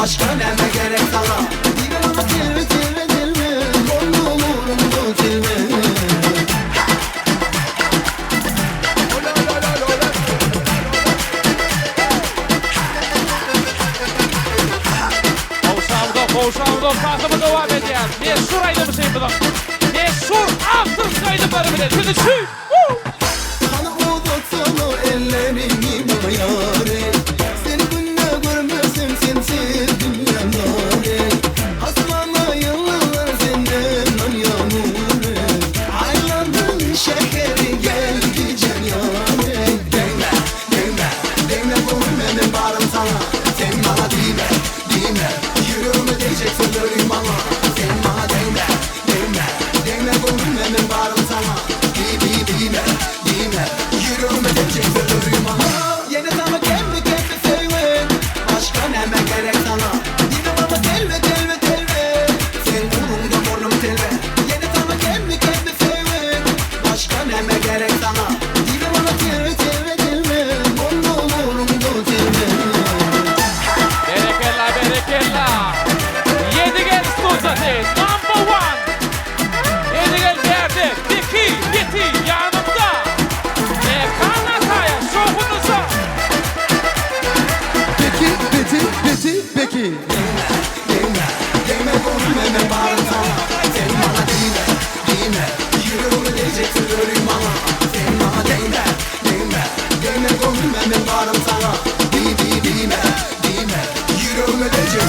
Başka neme gerek sana? Dile bana tilme tilme tilme, boynum umurumda tilme. Koşalım takımı devam ediyor. Mesur aydı mı şey bulan? Mesur altın kaydı bölümüne. Şimdi şu. Bana uzatsana ellerini bana yâre. Seni günde görmezsem sensiz dünyam nâre. Hasbana yıllar senden yağmure. Aylandın şekeri geldi can yâre. Değme, değme, değme vurmeme bağrım sana. Sen bana değme, değme. Yüreğime değecek sözlerim bana. Sen bana değme, değme, değme vurmeme bağrım sana. Değme, değme. Yüreğime değecek sözlerim bana. Yine sana kendi kendi sevme. Başka neme gerek sana? Dile bana telve telve telve. Sen burnumda burnum telve. Yine sana kendi kendi sevme. Başka neme gerek sana? Dile bana telve telve telve. Burnum burnumda telve. Berekella berekella. Yedigel Stuzati number one. Yedigel yerde. Biti yanımda. Kanataya şovunuza. Peki. Değme vurmeme bağrım sana. Sen bana değme, değme. Yüreğime değecek sözlerim bana. Sen bana değme, değme. Değme vurmeme bağrım sana. Değme, değme. Yüreğime değecek